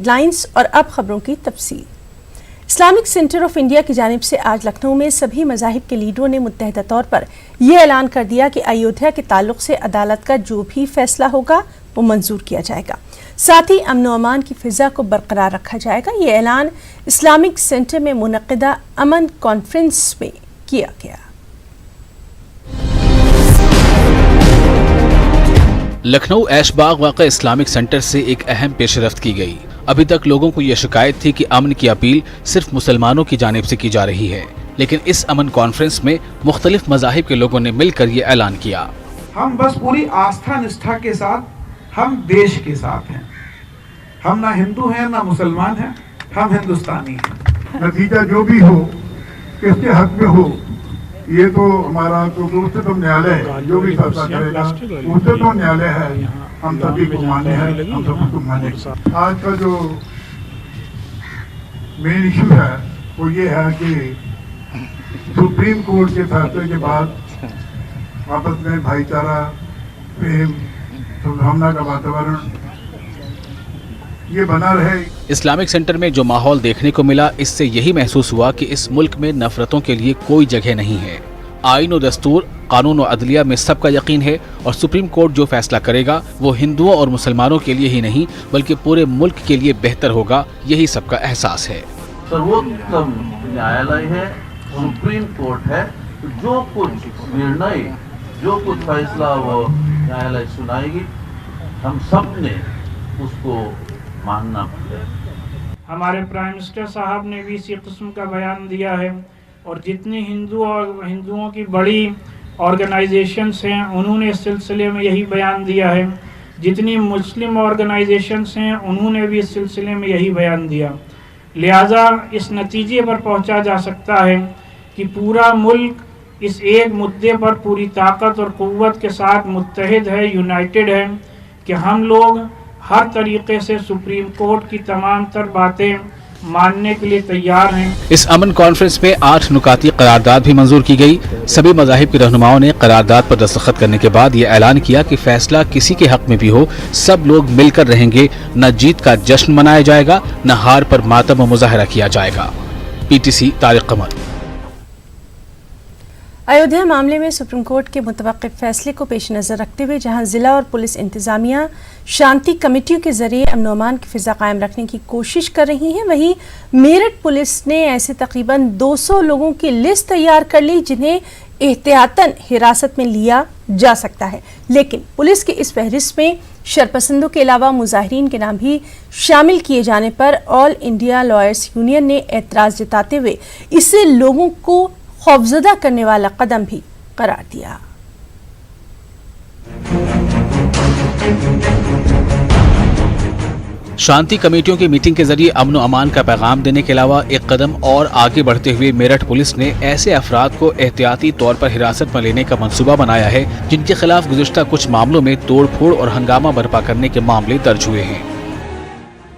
Headlines और अब खबरों की तफसील। इस्लामिक सेंटर ऑफ इंडिया की जानिब से आज लखनऊ में सभी मज़ाहिब के लीडरों ने मुत्तहदा तौर पर यह ऐलान कर दिया कि अयोध्या के ताल्लुक से अदालत का जो भी फैसला होगा वो मंजूर किया जाएगा। साथ ही अमन व अमान की फिजा को बरकरार रखा जाएगा। ये ऐलान इस्लामिक सेंटर में मुनक़िदा अमन कॉन्फ्रेंस में किया गया। लखनऊ ऐशबाग वाक़ इस्लामिक सेंटर से एक अहम पेशरफ्त की गई। अभी तक लोगों को यह शिकायत थी कि अमन की अपील सिर्फ मुसलमानों की जानिब से की जा रही है, लेकिन इस अमन कॉन्फ्रेंस में मुख्तलिफ मज़ाहिब के लोगों ने मिलकर ये ऐलान किया। हम बस पूरी आस्था निष्ठा के साथ हम देश के साथ हैं। हम ना हिंदू हैं ना मुसलमान हैं, हम हिंदुस्तानी हैं। नतीजा जो भी हो, किसके हक में हो, ये तो हमारा तो उच्चतम न्यायालय है, जो भी फैसला करेगा उच्चतम न्यायालय है, हम सभी को मान्य है, हम सभी को मान्य। आज का जो मेन इशू है वो ये है कि सुप्रीम कोर्ट के फैसले के बाद आपस में भाईचारा, प्रेम, सद्भावना का वातावरण ये बना रहे। इस्लामिक सेंटर में जो माहौल देखने को मिला, इससे यही महसूस हुआ कि इस मुल्क में नफरतों के लिए कोई जगह नहीं है। आईन और दस्तूर, कानून और अदलिया में सबका यकीन है और सुप्रीम कोर्ट जो फैसला करेगा वो हिंदुओं और मुसलमानों के लिए ही नहीं बल्कि पूरे मुल्क के लिए बेहतर होगा, यही सबका एहसास है। सर्वोत्तम न्यायालय है, सुप्रीम कोर्ट है, जो कुछ निर्णय, जो कुछ फैसला वो न्यायालय सुनाएगी, हम सब ने उसको मानना पड़ेगा। हमारे प्राइम मिनिस्टर साहब ने भी इसी किस्म का बयान दिया है और जितनी हिंदुओं की बड़ी ऑर्गेनाइजेशंस हैं उन्होंने इस सिलसिले में यही बयान दिया है। जितनी मुस्लिम ऑर्गेनाइजेशंस हैं उन्होंने भी इस सिलसिले में यही बयान दिया। लिहाजा इस नतीजे पर पहुंचा जा सकता है कि पूरा मुल्क इस एक मुद्दे पर पूरी ताकत और क़ुव्वत के साथ मुत्तहिद है, यूनाइटेड है कि हम लोग हर तरीके से सुप्रीम कोर्ट की तमाम तर बातें मानने के लिए तैयार हैं। इस अमन कॉन्फ्रेंस में 8 नुकाती करारदाद भी मंजूर की गई। सभी मज़ाहिब के रहनुमाओं ने करारदाद पर दस्तखत करने के बाद ये ऐलान किया कि फैसला किसी के हक में भी हो, सब लोग मिलकर रहेंगे। न जीत का जश्न मनाया जाएगा, न हार पर मातम मुजाहरा किया जाएगा। PTC तारिक कमर। अयोध्या मामले में सुप्रीम कोर्ट के मुतवक्किफ़ फैसले को पेश नज़र रखते हुए जहां जिला और पुलिस इंतजामिया शांति कमेटियों के जरिए अमन व अमान की फिजा कायम रखने की कोशिश कर रही हैं, वहीं मेरठ पुलिस ने ऐसे तकरीबन 200 लोगों की लिस्ट तैयार कर ली जिन्हें एहतियातन हिरासत में लिया जा सकता है। लेकिन पुलिस की इस फहरिस्त में शरपसंदों के अलावा मुजाहिरीन के नाम भी शामिल किए जाने पर ऑल इंडिया लॉयर्स यूनियन ने एतराज़ जताते हुए इसे लोगों को खौफजदा करने वाला कदम भी करार दिया। शांति कमेटियों की मीटिंग के जरिए अमन व अमान का पैगाम देने के अलावा एक कदम और आगे बढ़ते हुए मेरठ पुलिस ने ऐसे अफराद को एहतियाती तौर पर हिरासत में लेने का मंसूबा बनाया है जिनके खिलाफ गुज़िश्ता कुछ मामलों में तोड़ फोड़ और हंगामा बर्पा करने के मामले दर्ज हुए हैं।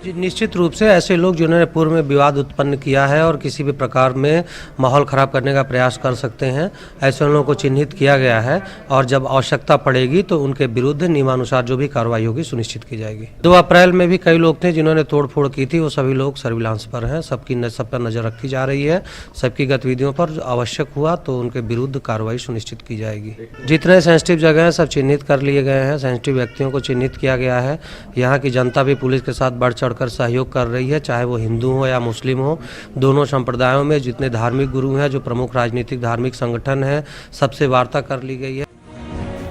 निश्चित रूप से ऐसे लोग जिन्होंने पूर्व में विवाद उत्पन्न किया है और किसी भी प्रकार में माहौल ख़राब करने का प्रयास कर सकते हैं, ऐसे लोगों को चिन्हित किया गया है और जब आवश्यकता पड़ेगी तो उनके विरुद्ध नियमानुसार जो भी कार्रवाई होगी सुनिश्चित की जाएगी। 2 अप्रैल में भी कई लोग थे जिन्होंने तोड़फोड़ की थी, वो सभी लोग सर्विलांस पर हैं, सब पर नज़र रखी जा रही है। सबकी गतिविधियों पर आवश्यक हुआ तो उनके विरुद्ध कार्रवाई सुनिश्चित की जाएगी। जितने सेंसिटिव जगह हैं सब चिन्हित कर लिए गए हैं, सेंसिटिव व्यक्तियों को चिन्हित किया गया है। यहाँ की जनता भी पुलिस के साथ बढ़ कर सहयोग कर रही है, चाहे वो हिंदू हो या मुस्लिम हो। दोनों संप्रदायों में जितने धार्मिक गुरु हैं, जो प्रमुख राजनीतिक धार्मिक संगठन हैं, सबसे वार्ता कर ली गई है।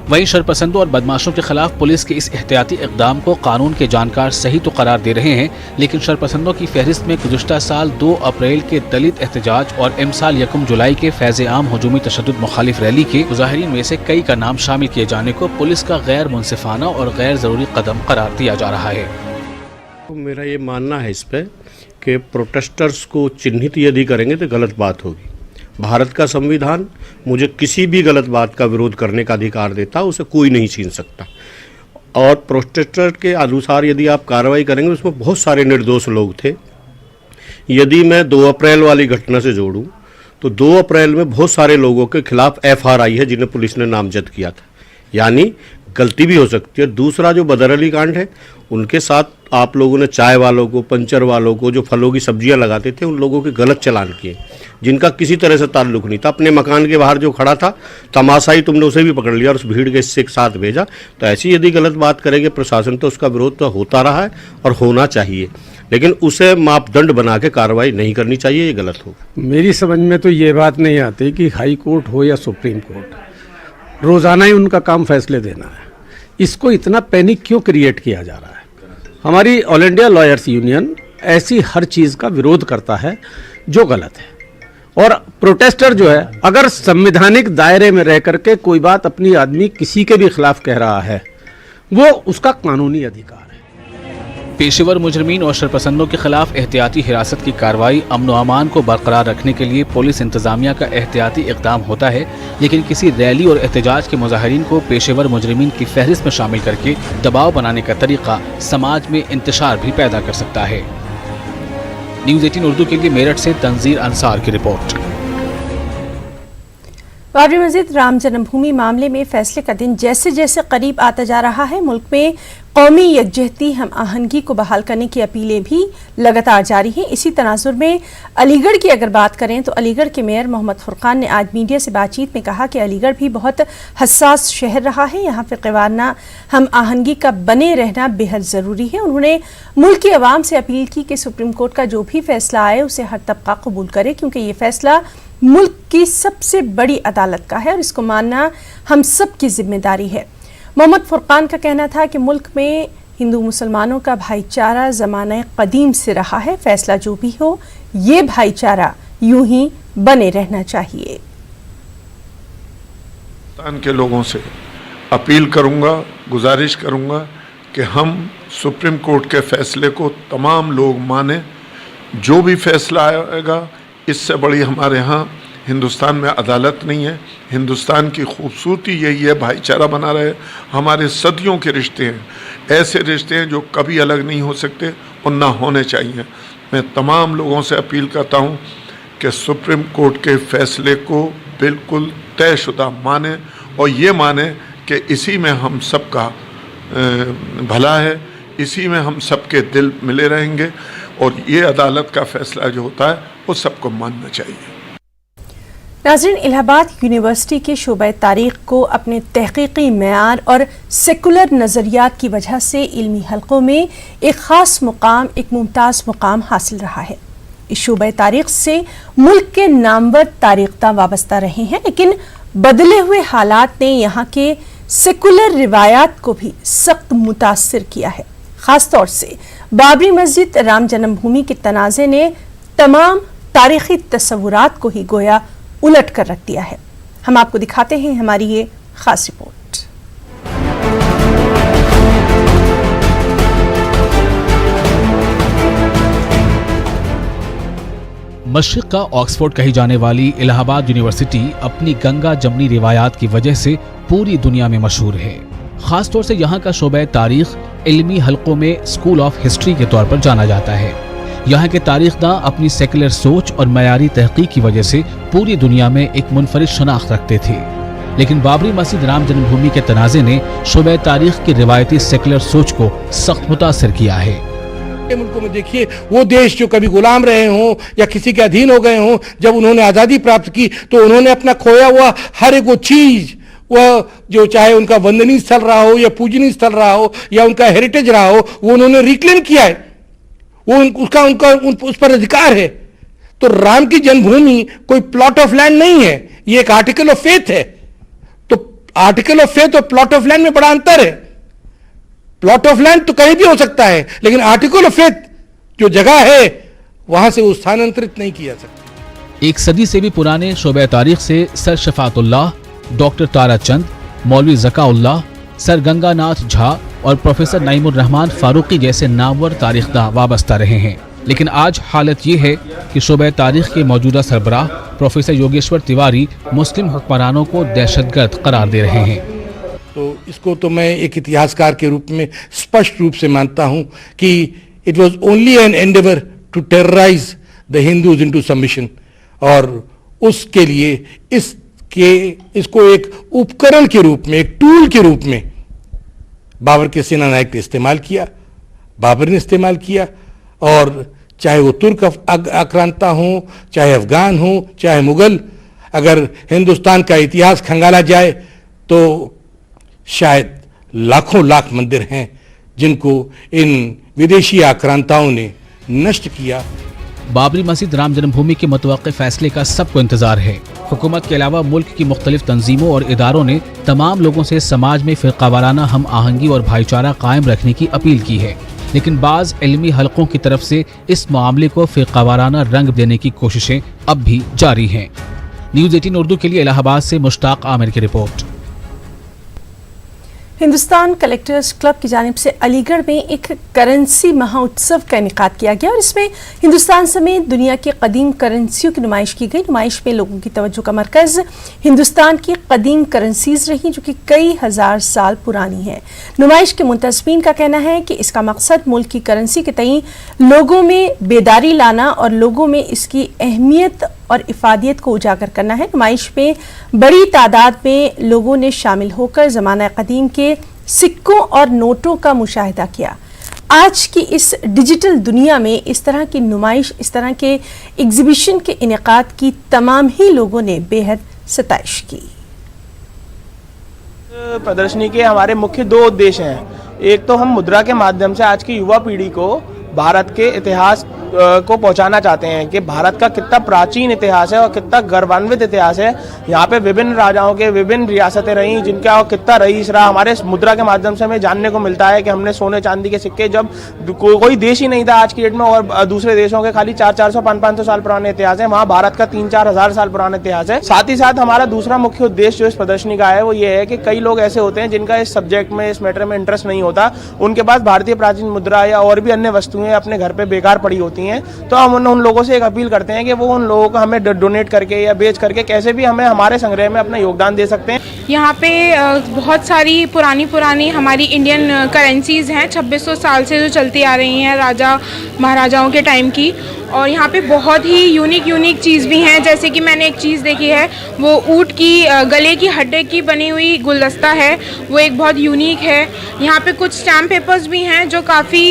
वहीं शरपसंदों और बदमाशों के खिलाफ पुलिस के इस एहतियाती इक़दाम को कानून के जानकार सही तो करार दे रहे हैं, लेकिन शरपसंदों की फहरिस्त में गुज़िश्ता साल 2 अप्रैल के दलित एहतजाज और इमसाल 1 जुलाई के फैज़ आम हुजूमी तशद्दुद मुखालिफ रैली के मुजाहिरीन में से कई का नाम शामिल किए जाने को पुलिस का गैर मुनसिफाना और गैर ज़रूरी कदम करार दिया जा रहा है। मेरा ये मानना है इस पे कि प्रोटेस्टर्स को चिन्हित यदि करेंगे तो गलत बात होगी। भारत का संविधान मुझे किसी भी गलत बात का विरोध करने का अधिकार देता, उसे कोई नहीं छीन सकता। और प्रोटेस्टर के अनुसार यदि आप कार्रवाई करेंगे, उसमें बहुत सारे निर्दोष लोग थे। यदि मैं 2 अप्रैल वाली घटना से जोड़ूं तो 2 अप्रैल में बहुत सारे लोगों के खिलाफ FR आई है जिन्हें पुलिस ने नामजद किया था। यानी गलती भी हो सकती है। दूसरा जो बदर अली कांड है, उनके साथ आप लोगों ने चाय वालों को, पंचर वालों को, जो फलों की सब्जियां लगाते थे, उन लोगों के गलत चालान किए, जिनका किसी तरह से ताल्लुक नहीं था। अपने मकान के बाहर जो खड़ा था तमाशाई, तुमने उसे भी पकड़ लिया और उस भीड़ के हिस्से के साथ भेजा। तो ऐसी यदि गलत बात करेंगे प्रशासन, तो उसका विरोध तो होता रहा है और होना चाहिए, लेकिन उसे मापदंड बना के कार्रवाई नहीं करनी चाहिए, ये गलत होगा। मेरी समझ में तो ये बात नहीं आती कि हाई कोर्ट हो या सुप्रीम कोर्ट, रोज़ाना ही उनका काम फैसले देना है। इसको इतना पैनिक क्यों क्रिएट किया जा रहा है? हमारी ऑल इंडिया लॉयर्स यूनियन ऐसी हर चीज़ का विरोध करता है जो गलत है। और प्रोटेस्टर जो है, अगर संवैधानिक दायरे में रह करके कोई बात अपनी आदमी किसी के भी खिलाफ कह रहा है, वो उसका कानूनी अधिकार है। पेशेवर मुजरिमीन और शरपसंदों के खिलाफ एहतियाती हिरासत की कार्रवाई अमन व अमान को बरकरार रखने के लिए पुलिस इंतजामिया का एहतियाती इकदाम होता है, लेकिन किसी रैली और एहतजाज के मुजाहिरीन को पेशेवर मुजरिमीन की फहरिस्त में शामिल करके दबाव बनाने का तरीका समाज में इंतशार भी पैदा कर सकता है। न्यूज़ 18 उर्दू के लिए मेरठ से तंजीर अंसार की रिपोर्ट। बाबरी मस्जिद राम जन्मभूमि मामले में फैसले का दिन जैसे जैसे करीब आता जा रहा है, मुल्क में कौमी यकजहती हम आहंगी को बहाल करने की अपीलें भी लगातार जारी हैं। इसी तनाजुर में अलीगढ़ की अगर बात करें तो अलीगढ़ के मेयर मोहम्मद फुरकान ने आज मीडिया से बातचीत में कहा कि अलीगढ़ भी बहुत हसास शहर रहा है, यहाँ पर क़वाना हम आहंगी का बने रहना बेहद ज़रूरी है। उन्होंने मुल्क की आवाम से अपील की कि सुप्रीम कोर्ट का जो भी फैसला आए उसे हर तबका कबूल करे, क्योंकि ये फैसला मुल्क की सबसे बड़ी अदालत का है और इसको मानना हम सब की जिम्मेदारी है। मोहम्मद फुरकान का कहना था कि मुल्क में हिंदू मुसलमानों का भाईचारा ज़माने कदीम से रहा है, फैसला जो भी हो ये भाईचारा यूं ही बने रहना चाहिए। पाकिस्तान के लोगों से अपील करूंगा, गुजारिश करूंगा कि हम सुप्रीम कोर्ट के फैसले को तमाम लोग माने। जो भी फैसला आएगा, इससे बड़ी हमारे यहाँ हिंदुस्तान में अदालत नहीं है। हिंदुस्तान की खूबसूरती यही है, भाईचारा बना रहे। हमारे सदियों के रिश्ते हैं, ऐसे रिश्ते हैं जो कभी अलग नहीं हो सकते और ना होने चाहिए। मैं तमाम लोगों से अपील करता हूँ कि सुप्रीम कोर्ट के फैसले को बिल्कुल तयशुदा माने और ये माने कि इसी में हम सब का भला है, इसी में हम सबके दिल मिले रहेंगे और ये अदालत का फैसला जो होता है वो सबको मानना चाहिए। नाज़रीन, इलाहाबाद यूनिवर्सिटी के शोबे तारीख़ को अपने तहक़ीक़ी मेयार और सेकुलर नज़रियात की वजह से इल्मी हलक़ों में एक ख़ास मुकाम, एक मुमताज़ मुकाम हासिल रहा है। इस शोबे तारीख़ से मुल्क के नामवर तारीख़दां वाबस्ता रहे हैं, लेकिन बदले हुए हालात ने यहाँ के सेकुलर रिवायात को भी सख्त मुतासिर किया है। ख़ास तौर से बाबरी मस्जिद राम जन्मभूमि के तनाज़े ने तमाम तारीख़ी तस्वुरात को ही गोया उलट कर रख दिया है। हम आपको दिखाते हैं हमारी ये खास रिपोर्ट। मशरिक़ का ऑक्सफोर्ड कही जाने वाली इलाहाबाद यूनिवर्सिटी अपनी गंगा जमनी रिवायात की वजह से पूरी दुनिया में मशहूर है। खास तौर से यहाँ का शोबे तारीख़ इल्मी हलकों में स्कूल ऑफ हिस्ट्री के तौर पर जाना जाता है। यहाँ के तारीखदां अपनी सेकुलर सोच और मयारी तहकीक की वजह से पूरी दुनिया में एक मुनफरिद शनाख्त रखते थे, लेकिन बाबरी मस्जिद राम जन्मभूमि के तनाज़े ने शोबे तारीख की रिवायती सेकुलर सोच को सख्त मुतासिर किया है। मुल्कों में देखिए, वो देश जो कभी गुलाम रहे हों या किसी के अधीन हो गए हों, जब उन्होंने आज़ादी प्राप्त की तो उन्होंने अपना खोया हुआ हर एक वो चीज़, वह जो चाहे उनका वंदनीय स्थल रहा हो या पूजनीय स्थल रहा हो या उनका हेरिटेज रहा हो, वो उन्होंने रिक्लेम किया है। वो उनका उस पर अधिकार है। तो राम की जन्मभूमि कोई प्लॉट ऑफ लैंड नहीं है, ये एक आर्टिकल ऑफ फेथ है। तो आर्टिकल ऑफ फेथ और प्लॉट ऑफ लैंड में बड़ा अंतर है। प्लॉट ऑफ लैंड तो कहीं भी हो सकता है, लेकिन आर्टिकल ऑफ फेथ जो जगह है वहां से वो स्थानांतरित नहीं किया सकता। एक सदी से भी पुराने शोबे तारीख से सर शफातुल्लाह, डॉक्टर ताराचंद, मौलवी ज़काउल्लाह, सर गंगानाथ झा और प्रोफेसर नईमुर रहमान फारूकी जैसे नामवर तारीखदां वाबस्ता रहे हैं। लेकिन आज हालत ये है कि शोबे तारीख के मौजूदा सरबराह प्रोफेसर योगेश्वर तिवारी मुस्लिम हुक्मरानों को दहशतगर्द करार दे रहे हैं। तो इसको तो मैं एक इतिहासकार के रूप में स्पष्ट रूप से मानता हूं कि it was only an endeavour to terrorise the Hindus into submission, और उसके लिए इसको एक उपकरण के रूप में, एक टूल के रूप में बाबर के सेना नायक ने इस्तेमाल किया, बाबर ने इस्तेमाल किया, और चाहे वो तुर्क आक्रांता हो, चाहे अफगान हो, चाहे मुगल, अगर हिंदुस्तान का इतिहास खंगाला जाए तो शायद लाखों लाख मंदिर हैं जिनको इन विदेशी आक्रांताओं ने नष्ट किया। बाबरी मस्जिद राम जन्मभूमि के मुतवक्किल फैसले का सबको इंतजार है। हुकूमत के अलावा मुल्क की मुख्तलिफ तंजीमों और इदारों ने तमाम लोगों से समाज में फिरकावाराना हम आहंगी और भाईचारा कायम रखने की अपील की है, लेकिन बाज़ इल्मी हलकों की तरफ से इस मामले को फिरकावाराना रंग देने की कोशिशें अब भी जारी हैं। न्यूज़ 18 उर्दू के लिए इलाहाबाद से मुश्ताक आमिर की रिपोर्ट। हिंदुस्तान कलेक्टर्स क्लब की जानिब से अलीगढ़ में एक करेंसी महोत्सव का इनेकाद किया गया और इसमें हिंदुस्तान समेत दुनिया की कदीम करेंसियों की नुमाइश की गई। नुमाइश में लोगों की तवज्जो का मरकज हिंदुस्तान की कदीम करेंसीज रही जो कि कई हजार साल पुरानी है। नुमाइश के मुंतज़मीन का कहना है कि इसका मकसद मुल्क की करेंसी के तई लोगों में बेदारी लाना और लोगों में इसकी अहमियत और इफादियत को उजागर करना है। नुमाइश में बड़ी तादाद में लोगों ने शामिल होकर ज़माना कदीम के सिक्कों और नोटों का मुशाहिदा किया। आज की इस डिजिटल दुनिया में इस तरह की नुमाइश, इस तरह के एग्जीबिशन के इनेकाद की तमाम ही लोगों ने बेहद सताइश की। प्रदर्शनी के हमारे मुख्य दो उद्देश्य हैं। एक तो हम मुद्रा के माध्यम से आज की युवा पीढ़ी को भारत के इतिहास को पहुंचाना चाहते हैं कि भारत का कितना प्राचीन इतिहास है और कितना गौरवान्वित इतिहास है। यहाँ पे विभिन्न राजाओं के विभिन्न रियासतें रहीं जिनका और कितना रईस रहा। हमारे मुद्रा के माध्यम से हमें जानने को मिलता है कि हमने सोने चांदी के सिक्के, जब कोई देश ही नहीं था आज की डेट में और दूसरे देशों के खाली 400-400 500-500 साल पुराने इतिहास है, वहाँ भारत का 3-4 हज़ार साल पुराना इतिहास है। साथ ही साथ हमारा दूसरा मुख्य उद्देश्य जो इस प्रदर्शनी का है वो ये है कि कई लोग ऐसे होते हैं जिनका इस सब्जेक्ट में, इस मैटर में इंटरेस्ट नहीं होता, उनके पास भारतीय प्राचीन मुद्रा या और भी अन्य वस्तुएं अपने घर पे बेकार पड़ी होती हैं, तो हम उन लोगों से एक अपील करते हैं कि वो उन लोगों को हमें डोनेट करके या बेच करके कैसे भी हमें हमारे संग्रह में अपना योगदान दे सकते हैं। यहाँ पे बहुत सारी पुरानी हमारी इंडियन करेंसीज़ हैं 2600 साल से जो चलती आ रही हैं राजा महाराजाओं के टाइम की, और यहाँ पे बहुत ही यूनिक चीज़ भी हैं। जैसे कि मैंने एक चीज़ देखी है, वो ऊँट की गले की हड्डी की बनी हुई गुलदस्ता है, वो एक बहुत यूनिक है। यहाँ पे कुछ स्टैम्प पेपर्स भी हैं जो काफ़ी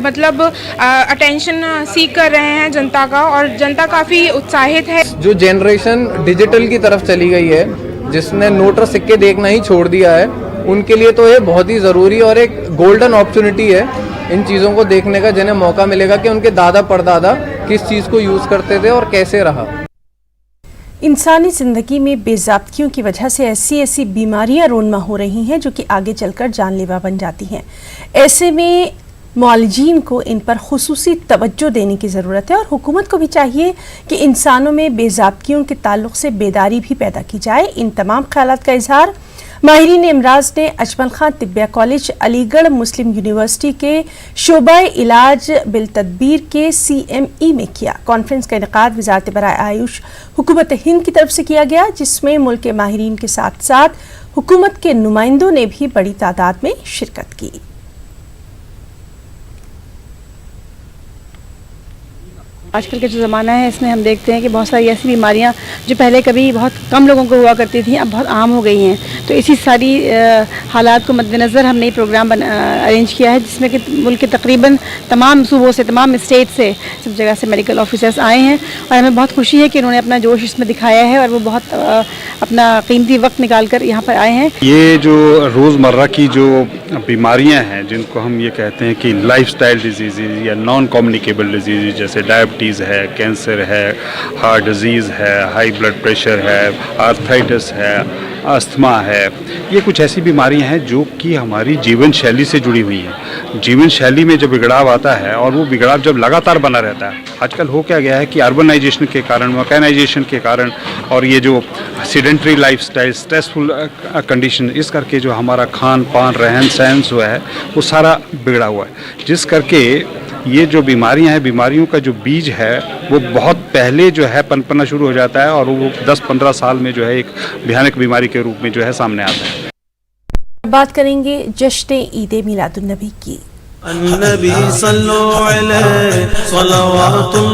मतलब अटेंशन सीख कर रहे हैं जनता का, और जनता काफ़ी उत्साहित है। जो जनरेशन डिजिटल की तरफ चली गई है, जिसने नोट और सिक्के देखना ही छोड़ दिया है, उनके लिए तो ये बहुत ही ज़रूरी और एक गोल्डन अपॉर्चुनिटी है इन चीज़ों को देखने का, जिन्हें मौका मिलेगा कि उनके दादा परदादा किस चीज़ को यूज़ करते थे और कैसे रहा। इंसानी ज़िंदगी में बेज़ाब्तियों की वजह से ऐसी बीमारियां रोनमा हो रही हैं जो कि आगे चलकर जानलेवा बन जाती हैं। ऐसे में मुआलिजीन को इन पर खुसूसी तवज्जो देने की ज़रूरत है और हुकूमत को भी चाहिए कि इंसानों में बेज़ाब्तियों के ताल्लुक़ से बेदारी भी पैदा की जाए। इन तमाम ख्यालात का इजहार माहिरीन इमराज ने अजमल खां तिब्बिया कॉलेज, अलीगढ़ मुस्लिम यूनिवर्सिटी के शोबाए इलाज बिल तदबीर के CME में किया। कॉन्फ्रेंस का इनेकाद वज़ारत बराए आयुष हुकूमत हिंद की तरफ से किया गया, जिसमें मुल्क के माहिरीन के साथ साथ हुकूमत के नुमाइंदों ने भी बड़ी तादाद में शिरकत की। आजकल का जो ज़माना है इसमें हम देखते हैं कि बहुत सारी ऐसी बीमारियां जो पहले कभी बहुत कम लोगों को हुआ करती थी अब बहुत आम हो गई हैं। तो इसी सारी हालात को मद्देनज़र हमने ये प्रोग्राम अरेंज किया है, जिसमें कि मुल्क के तकरीबन तमाम सूबों से, तमाम स्टेट से, सब जगह से मेडिकल ऑफिसर्स आए हैं और हमें बहुत खुशी है कि उन्होंने अपना जोश इसमें दिखाया है और वो बहुत अपना कीमती वक्त निकाल कर यहाँ पर आए हैं। ये जो रोज़मर्रा की जो बीमारियाँ हैं जिनको हम ये कहते हैं कि लाइफस्टाइल डिजीज़ या नॉन कम्युनिकेबल डिजीज़, जैसे डायबिटीज़ है, कैंसर है, हार्ट डिजीज़ है, हाई ब्लड प्रेशर है, आर्थराइटिस है, अस्थमा है, ये कुछ ऐसी बीमारियां हैं जो कि हमारी जीवन शैली से जुड़ी हुई हैं। जीवन शैली में जब बिगड़ाव आता है और वो बिगड़ाव जब लगातार बना रहता है, आजकल हो क्या गया है कि अर्बनाइजेशन के कारण, मैकेनाइजेशन के कारण और ये जो सीडेंट्री लाइफस्टाइल, स्ट्रेसफुल कंडीशन, इस करके जो हमारा खान पान, रहन सहन जो है वो सारा बिगड़ा हुआ है, जिस करके ये जो बीमारियां हैं, बीमारियों का जो बीज है वो बहुत पहले जो है पनपना शुरू हो जाता है और वो 10-15 साल में जो है एक भयानक बीमारी के रूप में जो है सामने आता है। बात करेंगे जश्न ईद मिलादुन्नबी की। अन्नबी सल्लो अलैहि सल्लल्लाहु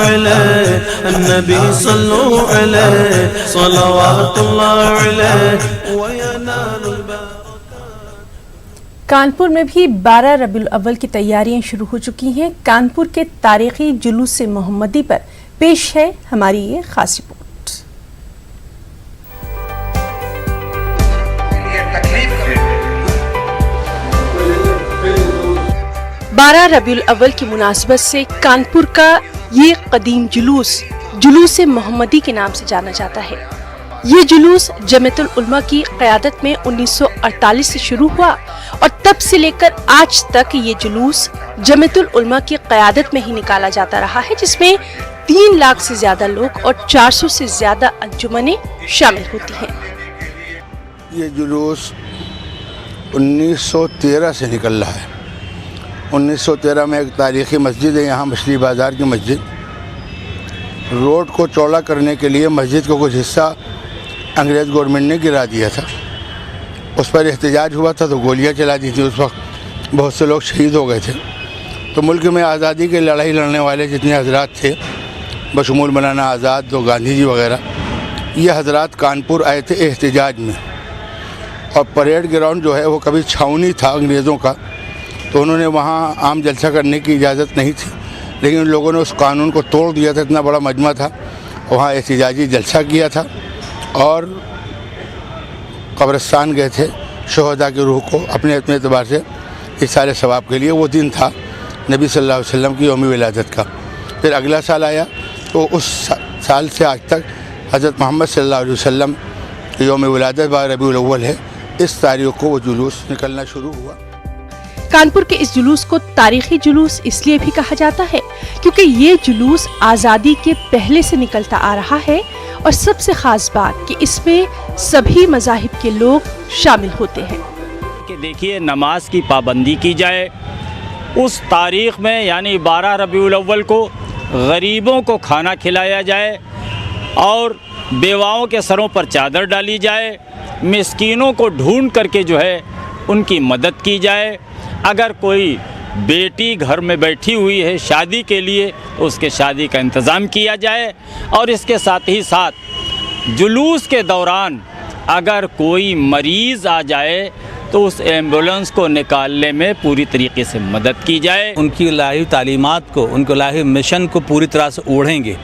अलैहि, अन्नबी सल्लो अलैहि सल्लल्लाहु अलैहि व यनालुल कानपुर में भी 12 रबीउल अव्वल की तैयारियां शुरू हो चुकी हैं। कानपुर के तारीखी जुलूस मोहम्मदी पर पेश है हमारी ये खास रिपोर्ट। 12 रबीउल अव्वल की मुनासिबत से कानपुर का ये कदीम जुलूस मोहम्मदी के नाम से जाना जाता है। ये जुलूस जमीयतुल उलमा की क़यादत में 1948 से शुरू हुआ और तब से लेकर आज तक ये जुलूस जमीयतुल उलमा की क़यादत में ही निकाला जाता रहा है, जिसमें 3 लाख से ज्यादा लोग और 400 से ज्यादा अंजुमनें शामिल होती हैं। ये जुलूस 1913 से निकल रहा है। 1913 में एक तारीख़ी मस्जिद है यहाँ, मछली बाज़ार की मस्जिद। रोड को चौड़ा करने के लिए मस्जिद को कुछ हिस्सा अंग्रेज़ गवर्नमेंट ने गिरा दिया था। उस पर एहतजाज हुआ था तो गोलियां चला दी थी। उस वक्त बहुत से लोग शहीद हो गए थे। तो मुल्क में आज़ादी की लड़ाई लड़ने वाले जितने हजरात थे, बशमूल मौलाना आज़ाद, तो गांधी जी वगैरह, ये हजरात कानपुर आए थे एहतजाज में। और परेड ग्राउंड जो है वो कभी छावनी था अंग्रेज़ों का, तो उन्होंने वहाँ आम जलसा करने की इजाज़त नहीं थी, लेकिन उन लोगों ने उस कानून को तोड़ दिया था। इतना बड़ा मजमा था, वहाँ एहतजाजी जलसा किया था और कब्रिस्तान गए थे शहदा की रूह को अपने अपने एतबार से इस सारे सवाब के लिए। वो दिन था नबी सल्लल्लाहु अलैहि वसल्लम की यौम विलादत का। फिर अगला साल आया तो उस साल से आज तक हज़रत मोहम्मद सल्लल्लाहु अलैहि वसल्लम की यौम विलादत 12 रबीउल अव्वल है। इस तारीख को वो जुलूस निकलना शुरू हुआ। कानपुर के इस जुलूस को तारीखी जुलूस इसलिए भी कहा जाता है क्योंकि ये जुलूस आज़ादी के पहले से निकलता आ रहा है और सबसे खास बात कि इसमें सभी मज़ाहिब के लोग शामिल होते हैं। कि देखिए, नमाज की पाबंदी की जाए उस तारीख़ में, यानी 12 रबीउल अव्वल को गरीबों को खाना खिलाया जाए और बेवाओं के सरों पर चादर डाली जाए, मिस्कीनों को ढूंढ करके जो है उनकी मदद की जाए। अगर कोई बेटी घर में बैठी हुई है शादी के लिए तो उसके शादी का इंतज़ाम किया जाए। और इसके साथ ही साथ जुलूस के दौरान अगर कोई मरीज़ आ जाए तो उस एम्बुलेंस को निकालने में पूरी तरीके से मदद की जाए। उनकी इलाही तालीमात को, उनके इलाही मिशन को पूरी तरह से ओढ़ेंगे,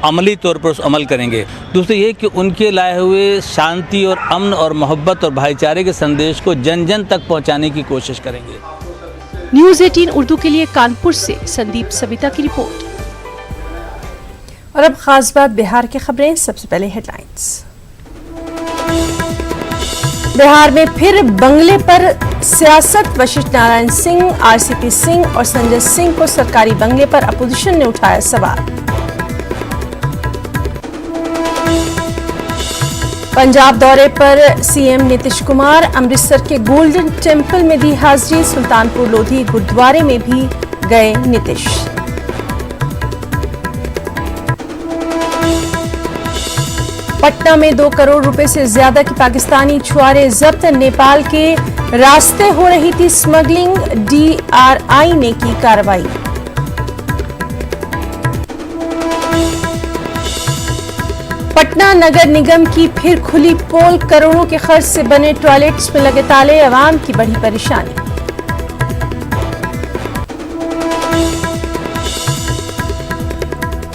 अमली तौर पर उस अमल करेंगे। दूसरी ये कि उनके लाए हुए शांति और अमन और मोहब्बत और भाईचारे के संदेश को जन जन तक पहुंचाने की कोशिश करेंगे। न्यूज़ 18 उर्दू के लिए कानपुर से संदीप सविता की रिपोर्ट। और अब खास बात बिहार की खबरें। सबसे पहले हेडलाइंस। बिहार में फिर बंगले पर सियासत। वशिष्ठ नारायण सिंह, आरसीपी सिंह और संजय सिंह को सरकारी बंगले पर अपोजिशन ने उठाया सवाल। पंजाब दौरे पर सीएम नीतीश कुमार। अमृतसर के गोल्डन टेम्पल में दी हाजिरी। सुल्तानपुर लोधी गुरुद्वारे में भी गए नीतीश। पटना में 2 करोड़ रुपए से ज्यादा की पाकिस्तानी छुआरे जब्त। नेपाल के रास्ते हो रही थी स्मगलिंग। DRI ने की कार्रवाई। पटना नगर निगम की फिर खुली पोल। करोड़ों के खर्च से बने टॉयलेट्स में लगे ताले। आवाम की बड़ी परेशानी।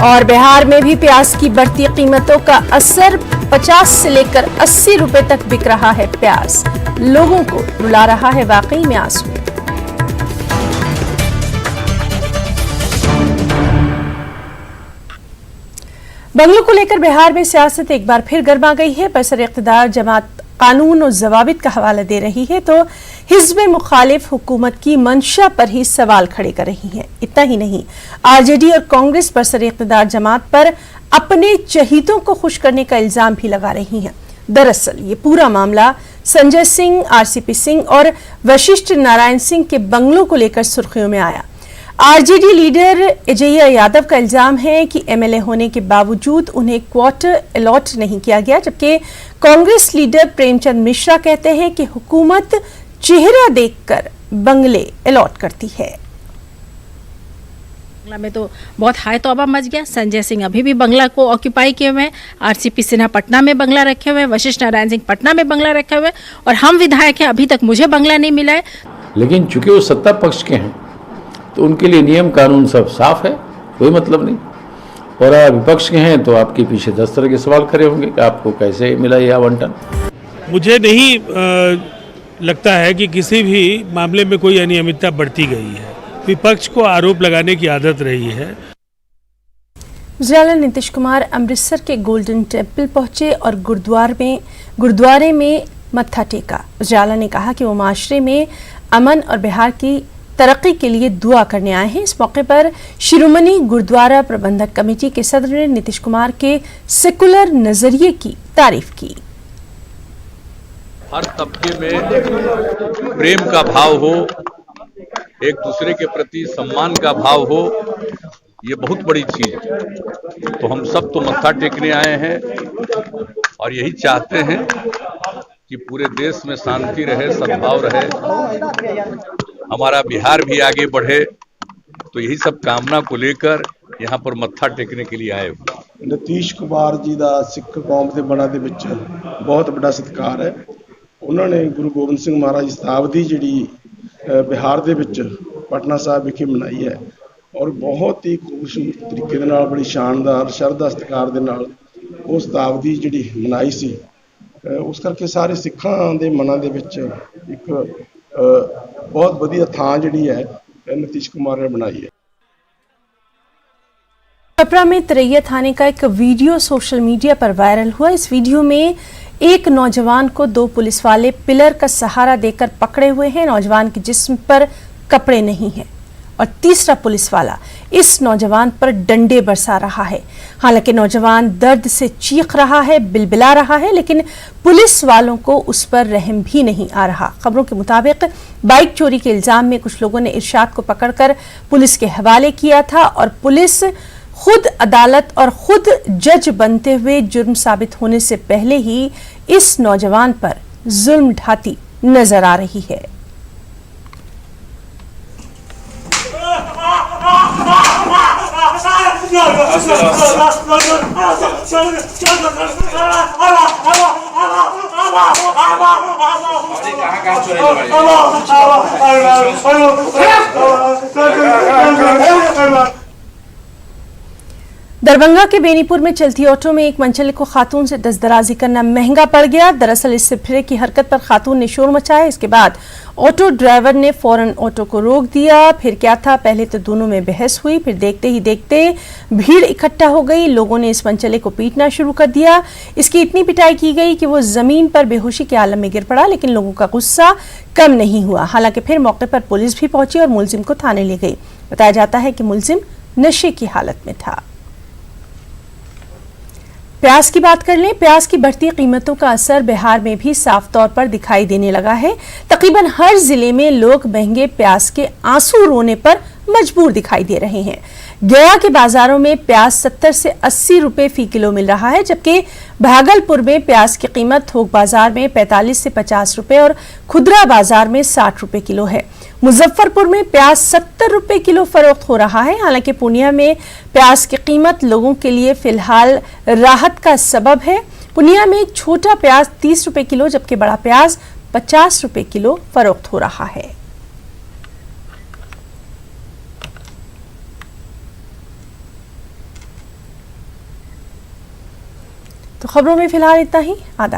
और बिहार में भी प्याज की बढ़ती कीमतों का असर। 50 से लेकर 80 रुपए तक बिक रहा है प्याज। लोगों को रुला रहा है वाकई में आंसू। बंगलों को लेकर बिहार में सियासत एक बार फिर गर्मा गई है। बरसर इक़्तिदार जमात कानून और ज़वाबित का हवाला दे रही है तो हिज़्ब मुखालिफ हुकूमत की मंशा पर ही सवाल खड़े कर रही है। इतना ही नहीं, आरजेडी और कांग्रेस बरसर इक़्तिदार जमात पर अपने चहीतों को खुश करने का इल्जाम भी लगा रही हैं। दरअसल ये पूरा मामला संजय सिंह, आरसीपी सिंह और वशिष्ठ नारायण सिंह के बंगलों को लेकर सुर्खियों में आया। आरजेडी लीडर अजय यादव का इल्जाम है कि एमएलए होने के बावजूद उन्हें क्वार्टर अलॉट नहीं किया गया, जबकि कांग्रेस लीडर प्रेमचंद मिश्रा कहते हैं कि हुकूमत चेहरा देखकर बंगले अलॉट करती है। बंगला में तो बहुत हाय तौबा मच गया। संजय सिंह अभी भी बंगला को ऑक्यूपाई किए हुए हैं। आरसीपी सिन्हा पटना में बंगला रखे हुए हैं। वशिष्ठ नारायण सिंह पटना में बंगला रखे हुए हैं और हम विधायक हैं, अभी तक मुझे बंगला नहीं मिला है। लेकिन चूंकि वो सत्ता पक्ष के हैं तो उनके लिए नियम कानून सब साफ है, कोई मतलब नहीं। और आप विपक्ष के हैं तो आपके पीछे 10 तरह के सवाल खड़े होंगे कि आपको कैसे मिला ये आवंटन। मुझे नहीं लगता है कि किसी भी मामले में कोई अनियमितता बढ़ती गई है। विपक्ष को आरोप लगाने की आदत रही है। वज़ीर-ए-आला नीतीश कुमार अमृतसर के गोल्डन टेम्पल पहुंचे और गुरुद्वारे में मत्था टेका। वज़ीर-ए-आला ने कहा कि वो माशरे में अमन और बिहार की तरक्की के लिए दुआ करने आए हैं। इस मौके पर शिरोमणि गुरुद्वारा प्रबंधक कमेटी के सदर ने नीतीश कुमार के सेकुलर नजरिए की तारीफ की। हर तबके में प्रेम का भाव हो, एक दूसरे के प्रति सम्मान का भाव हो, ये बहुत बड़ी चीज है। तो हम सब तो मत्था टेकने आए हैं और यही चाहते हैं कि पूरे देश में शांति रहे, सद्भाव रहे, हमारा बिहार भी आगे बढ़े। तो यही सब कामना को लेकर यहाँ पर मत्था टेकने के लिए आए हुए। नीतीश कुमार जी का सिख कौम के बड़ा दे विच बहुत बड़ा सत्कार है। उन्होंने गुरु गोबिंद सिंह महाराज की शताब्दी जी बिहार के विच पटना साहब विखे मनाई है और बहुत ही खूबसूरत तरीके दे नाल बड़ी शानदार श्रद्धा सत्कार दे नाल वो शताब्दी जी मनाई सी। उस करके सारे सिखां दे मनां दे विच एक बहुत वधिया थां जिहड़ी है नीतीश कुमार ने बनाई है। छपरा में तरैया थाने का एक वीडियो सोशल मीडिया पर वायरल हुआ। इस वीडियो में एक नौजवान को 2 पुलिस वाले पिलर का सहारा देकर पकड़े हुए हैं। नौजवान के जिस्म पर कपड़े नहीं हैं और तीसरा पुलिस वाला इस नौजवान पर डंडे बरसा रहा है। हालांकि नौजवान दर्द से चीख रहा है, बिलबिला रहा है, लेकिन पुलिस वालों को उस पर रहम भी नहीं आ रहा। खबरों के मुताबिक बाइक चोरी के इल्जाम में कुछ लोगों ने इरशाद को पकड़कर पुलिस के हवाले किया था और पुलिस खुद अदालत और खुद जज बनते हुए जुर्म साबित होने से पहले ही इस नौजवान पर जुल्म ढाती नजर आ रही है। दरभंगा के बेनीपुर में चलती ऑटो में एक मंचले को खातून से दस्तदराजी करना महंगा पड़ गया। दरअसल इस सिफरे की हरकत पर खातून ने शोर मचाया। इसके बाद ऑटो ड्राइवर ने फौरन ऑटो को रोक दिया। फिर क्या था, पहले तो दोनों में बहस हुई, फिर देखते ही देखते भीड़ इकट्ठा हो गई। लोगों ने इस मंचले को पीटना शुरू कर दिया। इसकी इतनी पिटाई की गई कि वो जमीन पर बेहोशी के आलम में गिर पड़ा, लेकिन लोगों का गुस्सा कम नहीं हुआ। हालांकि फिर मौके पर पुलिस भी पहुंची और मुलजिम को थाने ले गई। बताया जाता है कि मुलजिम नशे की हालत में था। प्याज की बात कर लें। प्याज की बढ़ती कीमतों का असर बिहार में भी साफ तौर पर दिखाई देने लगा है। तकरीबन हर जिले में लोग महंगे प्याज के आंसू रोने पर मजबूर दिखाई दे रहे हैं। गया के बाजारों में प्याज 70 से 80 रुपए फी किलो मिल रहा है, जबकि भागलपुर में प्याज की कीमत थोक बाजार में 45 से 50 रुपए और खुदरा बाजार में 60 रुपए किलो है। मुजफ्फरपुर में प्याज 70 रुपए किलो फरोख्त हो रहा है। हालांकि पूर्णिया में प्याज की कीमत लोगों के लिए फिलहाल राहत का सबब है। पूर्णिया में छोटा प्याज 30 रुपए किलो जबकि बड़ा प्याज 50 रुपए किलो फरोख्त हो रहा है। तो खबरों में फिलहाल इतना ही। आदाब।